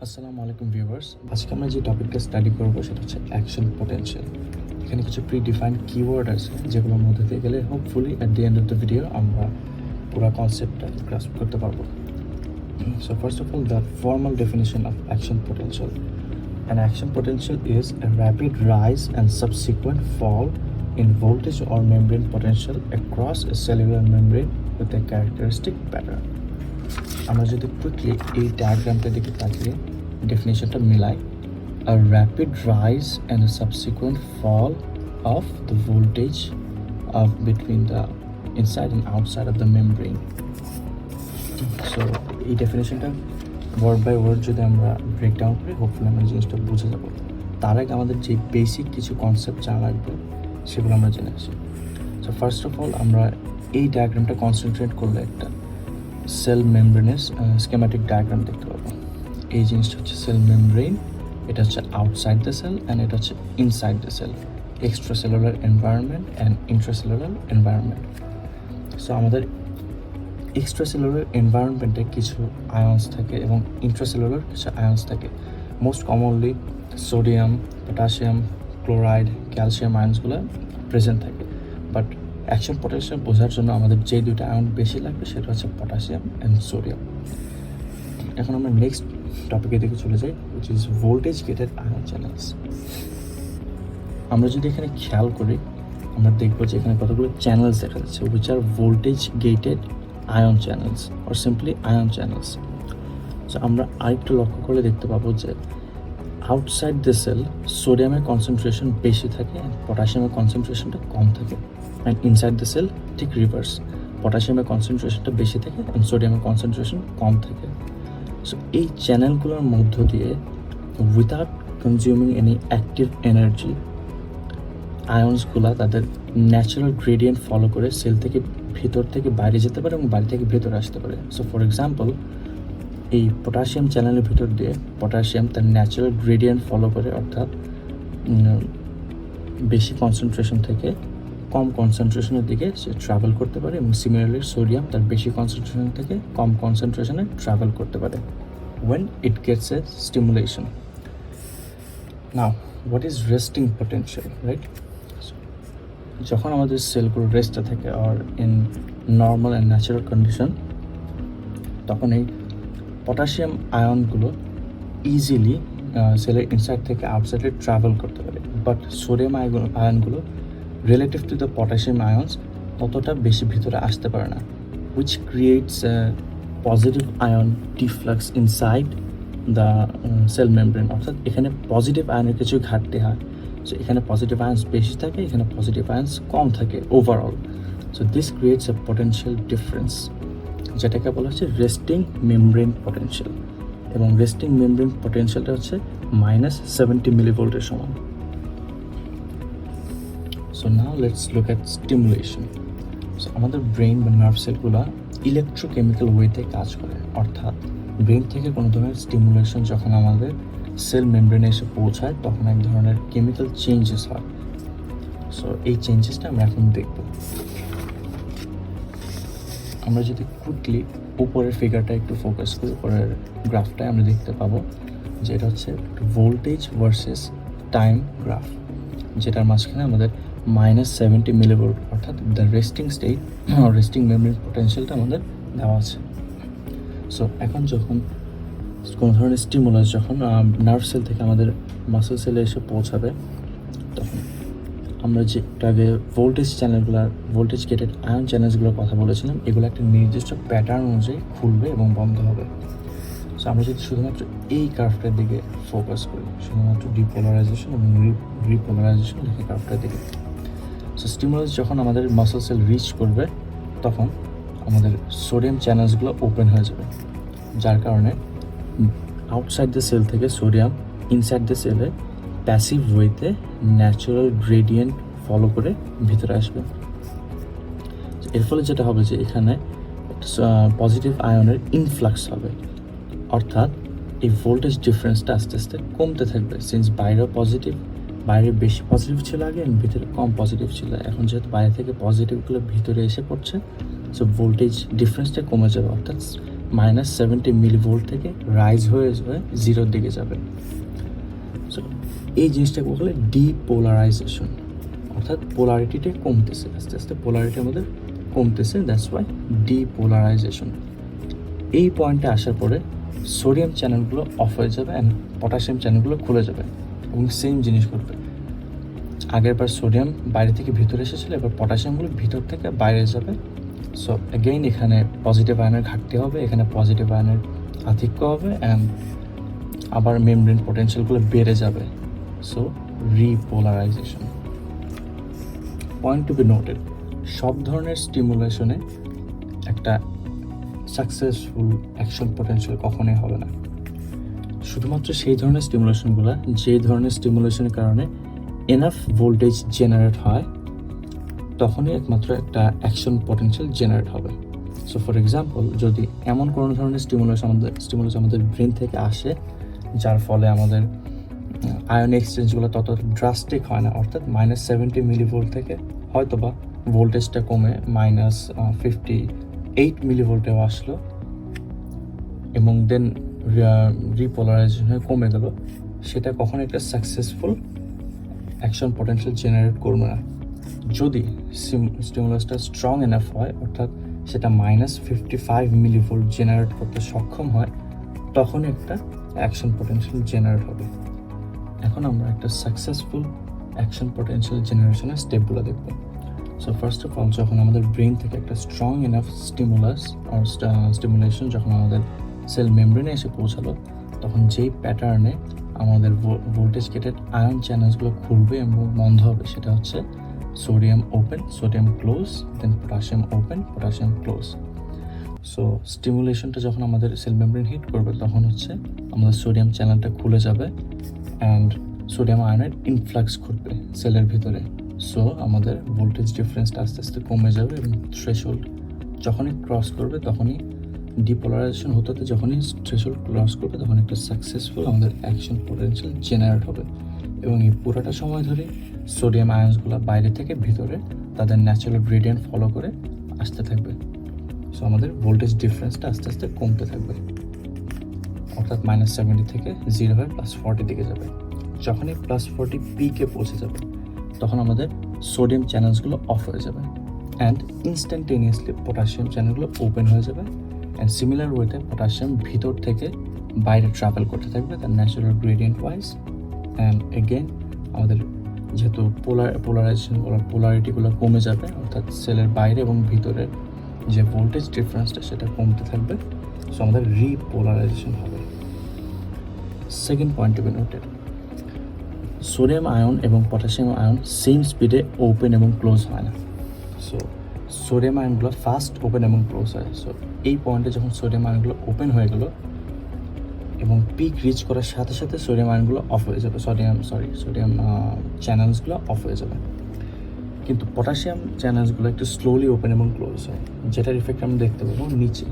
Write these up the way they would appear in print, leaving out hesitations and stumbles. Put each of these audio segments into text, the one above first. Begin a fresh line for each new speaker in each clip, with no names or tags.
আসসালামু আলাইকুম ভিউয়ার্স, আজকে আমরা যে টপিকটা স্টাডি করবো সেটা হচ্ছে অ্যাকশন পোটেনশিয়াল। এখানে কিছু প্রি-ডিফাইন্ড কিওয়ার্ড আছে যেগুলোর মধ্যে দিয়ে গেলে hopefully at the end of the video আমরা পুরো কনসেপ্টটা গ্রাস্প করতে পারবো। So first of all, the formal definition of action potential. An action potential is a rapid rise and subsequent fall in voltage or membrane potential across a cellular membrane with a characteristic pattern. আমরা যদি quickly এই ডায়াগ্রামটা দিকে তাকিয়ে ডেফিনেশনটা মিলাই, a rapid rise and a subsequent fall of the voltage of between the inside and outside of the membrane. So এই ডেফিনেশনটা word by word যদি আমরা breakdown করি হোপফুলি আমরা জিনিসটা বুঝে যাবো। তার আগে আমাদের যে বেসিক কিছু কনসেপ্ট জানা লাগবে সেগুলো আমরা জেনে আসি। সো ফার্স্ট অফ অল আমরা এই ডায়াগ্রামটা কনসেন্ট্রেট করলে একটা সেল মেমব্রেনের স্কেমাটিক ডায়াগ্রাম দেখতে পাবো। এই জিনিসটা হচ্ছে সেল মেমব্রেন, এটা হচ্ছে আউটসাইড দ্য সেল অ্যান্ড এটা হচ্ছে inside the cell, extra cellular environment and intracellular environment. So আমাদের এক্সট্রা সেলুলার এনভায়রনমেন্টে কিছু আয়ন্স থাকে এবং ইন্ট্রাসেলুলার কিছু আয়ন্স থাকে। Most commonly sodium, potassium, chloride, calcium আয়ন্সগুলো প্রেজেন্ট থাকে। বাট অ্যাকশন পোটেনশিয়াল বোঝার জন্য আমাদের যে দুটো আয়ন বেশি লাগবে সেটা হচ্ছে পটাশিয়াম অ্যান্ড সোডিয়াম। এখন আমরা নেক্সট টপিকের দিকে চলে যাই, which is voltage gated ion channels. আমরা যদি এখানে খেয়াল করি আমরা দেখবো যে এখানে কতগুলো চ্যানেলস দেখা যাচ্ছে, which are voltage gated ion channels or simply ion channels. So আমরা আরেকটু লক্ষ্য করে দেখতে পাবো যে আউটসাইড দ্য সেল সোডিয়ামের কনসেন্ট্রেশন বেশি থাকে অ্যান্ড পটাশিয়ামের কনসেন্ট্রেশনটা কম থাকে, অ্যান্ড ইনসাইড দ্য সেল ঠিক রিভার্স, পটাশিয়ামের কনসেন্ট্রেশনটা বেশি থাকে অ্যান্ড সোডিয়ামের কনসেন্ট্রেশন কম থাকে। সো এই চ্যানেলগুলোর মধ্য দিয়ে without consuming any active energy আয়ন্সগুলো তাদের ন্যাচারাল গ্রেডিয়েন্ট ফলো করে সেল থেকে ভিতর থেকে বাইরে যেতে পারে এবং বাইরে থেকে ভেতরে আসতে পারে। সো ফর এক্সাম্পল এই পটাশিয়াম চ্যানেলের ভিতর দিয়ে পটাশিয়াম তার ন্যাচারাল গ্রেডিয়েন্ট ফলো করে, অর্থাৎ বেশি কনসেন্ট্রেশন থেকে কম কনসেন্ট্রেশনের দিকে সে ট্রাভেল করতে পারে, এবং সিমিলারলি সোডিয়াম তার বেশি কনসেন্ট্রেশন থেকে কম কনসেন্ট্রেশনে ট্রাভেল করতে পারে when it gets a stimulation. Now what is resting potential, right? যখন আমাদের সেলগুলো রেস্টে থাকে আর in normal and natural condition, তখন এই পটাশিয়াম আয়নগুলো ইজিলি সেলের ইনসাইড থেকে আউটসাইডে ট্রাভেল করতে পারে। বাট সোডিয়াম আয়নগুলো relative to the potassium ions ততটা বেশি ভিতরে আসতে পারে না, which creates positive ion deflux inside the cell membrane. অর্থাৎ এখানে পজিটিভ আয়নের কিছু ঘাটতি হয়। সো এখানে পজিটিভ আয়ন্স বেশি থাকে, এখানে পজিটিভ আয়ন্স কম থাকে overall. So this creates A potential difference, যেটাকে বলা হচ্ছে রেস্টিং মেমব্রেন পোটেনশিয়াল, এবং রেস্টিং মেমব্রেন পোটেনশিয়ালটা হচ্ছে -70 মিলিভোল্টের সমান। So now let's look at stimulation. So আমাদের ব্রেন বা নার্ভ সেলগুলো ইলেকট্রোকেমিক্যাল ওয়েতে কাজ করে, অর্থাৎ ব্রেন থেকে কোনো ধরনের স্টিমুলেশন যখন আমাদের সেল মেমব্রেনে এসে পৌঁছায় তখন এক ধরনের কেমিক্যাল চেঞ্জেস হয়। সো এই চেঞ্জেসটা আমরা এখন দেখব। আমরা যদি কুইকলি উপরের ফিগারটা একটু ফোকাস করি, উপরের গ্রাফটায় আমরা দেখতে পাবো যে এটা হচ্ছে ভোল্টেজ ভার্সেস টাইম গ্রাফ, যেটার মাঝখানে আমাদের -70 মিলিভোল্ট অর্থাৎ the resting state resting membrane পোটেনশিয়ালটা আমাদের দেওয়া আছে। সো এখন যখন কোনো ধরনের স্টিমুলাস যখন নার্ভ সেল থেকে আমাদের মাসেল সেলে এসে পৌঁছাবে, তখন আমরা যে আগে ভোল্টেজ গেটেড আয়ন চ্যানেলসগুলোর কথা বলেছিলাম, এগুলো একটা নির্দিষ্ট প্যাটার্ন অনুযায়ী খুলবে এবং বন্ধ হবে। সো আমরা যদি শুধুমাত্র এই কার্ভটার দিকে ফোকাস করি, শুধুমাত্র ডিপোলারাইজেশন এবং রিপোলারাইজেশন লিখে কার্ভটার দিকে, সো স্টিমুলাস যখন আমাদের মাসেল সেল রিচ করবে তখন আমাদের সোডিয়াম চ্যানেলসগুলো ওপেন হয়ে যাবে, যার কারণে আউটসাইড দ্য সেল থেকে সোডিয়াম ইনসাইড দ্য সেলে প্যাসিভ ওয়েতে ন্যাচারাল গ্রেডিয়েন্ট ফলো করে ভিতরে আসবে। এর ফলে যেটা হবে যে এখানে পজিটিভ আয়নের ইনফ্লাক্স হবে, অর্থাৎ এই ভোল্টেজ ডিফারেন্সটা আস্তে আস্তে কমতে থাকবে। সিন্স বাইরে বেশি পজিটিভ ছিল আগে, ভিতরে কম পজিটিভ ছিল, এখন যেহেতু বাইরে থেকে পজিটিভগুলো ভিতরে এসে পড়ছে, সো ভোল্টেজ ডিফারেন্সটা কমে যাবে, অর্থাৎ -70 মিলিভোল্ট থেকে রাইজ হয়ে জিরোর দিকে যাবে। সো এই জিনিসটাকে বলে ডিপোলারাইজেশন, অর্থাৎ পোলারিটিটা কমতেছে, আস্তে আস্তে পোলারিটি আমাদের কমতেছে, দ্যাটস ওয়াই ডিপোলারাইজেশন। এই পয়েন্টে আসার পরে সোডিয়াম চ্যানেলগুলো অফ হয়ে যাবে অ্যান্ড পটাশিয়াম চ্যানেলগুলো খুলে যাবে এবং সেম জিনিস করবে। আগের বার সোডিয়াম বাইরে থেকে ভিতরে এসেছিলো, এবার পটাশিয়ামগুলো ভিতর থেকে বাইরে যাবে। সো অ্যাগেইন এখানে পজিটিভ আয়নের ঘাটতি হবে, এখানে পজিটিভ আয়নের আধিক্য হবে অ্যান্ড আবার মেমব্রেন পোটেনশিয়ালগুলো বেড়ে যাবে। So repolarization. Point to be noted, সব ধরনের স্টিমুলেশনে একটা সাকসেসফুল অ্যাকশন পোটেনশিয়াল কখনোই হবে না। শুধুমাত্র সেই ধরনের স্টিমুলেশনগুলো, যে ধরনের স্টিমুলেশনের কারণে এনাফ ভোল্টেজ জেনারেট হয়, তখনই একমাত্র একটা অ্যাকশন পোটেনশিয়াল জেনারেট হবে। সো ফর এক্সাম্পল, যদি এমন কোনো ধরনের স্টিমুলেশন আমাদের ব্রেন থেকে আসে যার ফলে আমাদের আয়ন এক্সচেঞ্জগুলো তত ড্রাস্টিক হয় না, অর্থাৎ -70 মিলিভোল্ট থেকে হয়তো বা ভোল্টেজটা কমে -58 মিলিভোল্টেও আসলো এবং দেন রিপোলারাইজেশন হয়ে কমে গেল, সেটা কখনো একটা সাকসেসফুল অ্যাকশন পোটেনশিয়াল জেনারেট করবে না। যদি স্টিমুলাসটা স্ট্রং এনাফ হয়, অর্থাৎ সেটা -55 মিলিভোল্ট জেনারেট করতে সক্ষম হয়, তখন একটা অ্যাকশন পোটেনশিয়াল জেনারেট হবে। এখন আমরা একটা সাকসেসফুল অ্যাকশন পোটেনশিয়াল জেনারেশনের স্টেপগুলো দেখব। সো ফার্স্ট অফ অল, যখন আমাদের ব্রেন থেকে একটা স্ট্রং এনাফ স্টিমুলেশন যখন আমাদের সেল মেমব্রেনে এসে পৌঁছালো, তখন যেই প্যাটার্নে আমাদের ভোল্টেজ গেটেড আয়ন চ্যানেলসগুলো খুলবে এবং বন্ধ হবে, সেটা হচ্ছে sodium open, sodium close, then potassium open, potassium close. So স্টিমুলেশনটা যখন আমাদের সেল মেমব্রেন হিট করবে, তখন হচ্ছে আমাদের সোডিয়াম চ্যানেলটা খুলে যাবে অ্যান্ড সোডিয়াম আয়নের ইনফ্লাক্স ঘটবে সেলের ভিতরে। সো আমাদের ভোল্টেজ ডিফারেন্সটা আস্তে আস্তে কমে যাবে এবং থ্রেশহোল্ড যখনই ক্রস করবে, তখনই ডিপোলারাইজেশন হতে যখনই থ্রেশহোল্ড ক্রস করবে, তখন একটা সাকসেসফুল আমাদের অ্যাকশন পোটেনশিয়াল জেনারেট হবে এবং এই পুরোটা সময় ধরে সোডিয়াম আয়ন্সগুলো বাইরে থেকে ভিতরে তাদের ন্যাচারাল গ্রেডিয়েন্ট ফলো করে আসতে থাকবে। সো আমাদের ভোল্টেজ ডিফারেন্সটা আস্তে আস্তে কমতে থাকবে, অর্থাৎ -70 থেকে 0 হয়ে +40 দিকে যাবে। যখনই +40 পিকে পৌঁছে যাবে, তখন আমাদের সোডিয়াম চ্যানেলসগুলো অফ হয়ে যাবে অ্যান্ড ইনস্ট্যান্টেনিয়াসলি পটাশিয়াম চ্যানেলগুলো ওপেন হয়ে যাবে অ্যান্ড সিমিলার ওয়েতে পটাশিয়াম ভিতর থেকে বাইরে ট্রাভেল করতে থাকবে তার natural gradient wise. And again আমাদের যেহেতু পোলারিটিগুলো কমে যাবে, অর্থাৎ সেলের বাইরে এবং ভিতরে যে ভোল্টেজ ডিফারেন্সটা সেটা কমতে থাকবে। সো আমাদের রিপোলারাইজেশন হবে। Second point to be noted, sodium ion এবং পটাশিয়াম আয়ন সেম স্পিডে ওপেন এবং ক্লোজ হয় না। সো সোডিয়াম আয়নগুলো ফাস্ট ওপেন এবং ক্লোজ হয়। সো এই পয়েন্টে যখন সোডিয়াম আয়নগুলো ওপেন হয়ে গেল এবং পিক রিচ করার সাথে সাথে সোডিয়াম আয়নগুলো অফ হয়ে যাবে, সোডিয়াম চ্যানেলসগুলো অফ হয়ে যাবে। কিন্তু পটাশিয়াম চ্যানেলসগুলো একটু স্লোলি ওপেন এবং ক্লোজ হয়, যেটার ইফেক্ট আমরা দেখতে পাবো নিচে।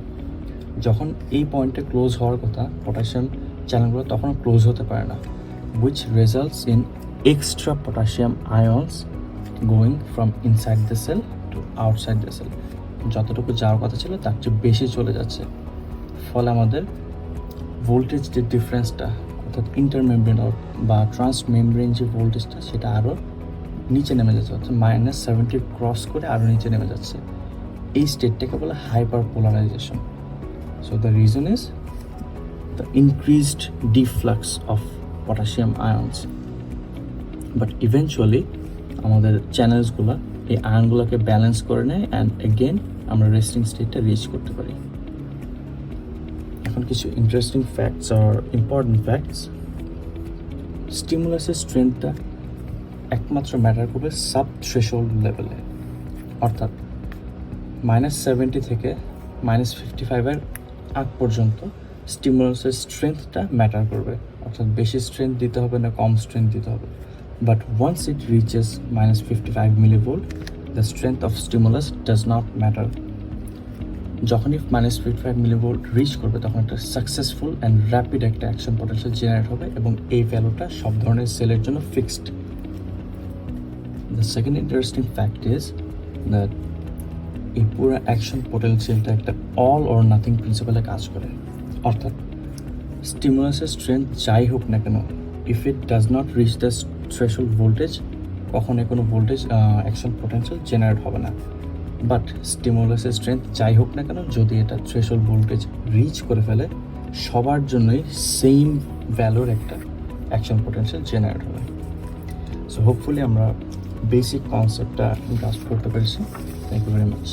যখন এই পয়েন্টে ক্লোজ হওয়ার কথা, পটাশিয়াম চ্যানেলগুলো তখন ক্লোজ হতে পারে না, which results in extra potassium ions going from inside the cell to outside the cell. যতটুকু যাওয়ার কথা ছিল তার চেয়ে বেশি চলে যাচ্ছে, ফলে আমাদের ভোল্টেজ যে ডিফারেন্সটা, অর্থাৎ ইন্টারমেমব্রেন বা ট্রান্সমেমব্রেন যে ভোল্টেজটা, সেটা আরও নিচে নেমে যাচ্ছে, অর্থাৎ -70 ক্রস করে আরও নিচে নেমে যাচ্ছে। এই স্টেটটাকে বলে hyperpolarization. So the reason is the increased deflux of potassium ions, but eventually আমাদের চ্যানেলসগুলো এই আয়নগুলোকে ব্যালেন্স করে নেয় অ্যান্ড এগেন আমরা রেস্টিং স্টেটটা রিচ করতে পারি। এখন কিছু ইন্টারেস্টিং ফ্যাক্টস আর ইম্পর্টেন্ট ফ্যাক্টস। স্টিমুলাসের স্ট্রেংথটা একমাত্র ম্যাটার করবে সাব থ্রেশহোল্ড লেভেলে, অর্থাৎ -70 থেকে -55 আগ পর্যন্ত স্টিমুলাসের স্ট্রেংথটা ম্যাটার করবে, অর্থাৎ বেশি স্ট্রেংথ দিতে হবে না কম স্ট্রেংথ দিতে হবে। But once it reaches -55 millivolt, the strength of stimulus does not matter. যখনই -55 মিলিভোল্ট রিচ করবে, তখন একটা সাকসেসফুল অ্যান্ড র্যাপিড একটা অ্যাকশন পোটেনশিয়াল জেনারেট হবে এবং এই ভ্যালুটা সব ধরনের সেলের জন্য fixed. The second interesting fact is that এই পুরো অ্যাকশন পোটেনশিয়ালটা একটা অল অর নাথিং প্রিন্সিপালে কাজ করে। অর্থাৎ স্টিমুলাসের স্ট্রেংথ যাই হোক না কেন, if it does not reach the threshold voltage, কখনোই কোনো ভোল্টেজ অ্যাকশন পোটেনশিয়াল জেনারেট হবে না। বাট স্টিমুলাসের স্ট্রেংথ যাই হোক না কেন, যদি এটা থ্রেশহোল্ড ভোল্টেজ রিচ করে ফেলে, সবার জন্যই সেম ভ্যালুর একটা অ্যাকশন পোটেনশিয়াল জেনারেট হবে। সো হোপফুলি আমরা বেসিক কনসেপ্টটা গ্রাস্প করতে পেরেছি। Thank you very much.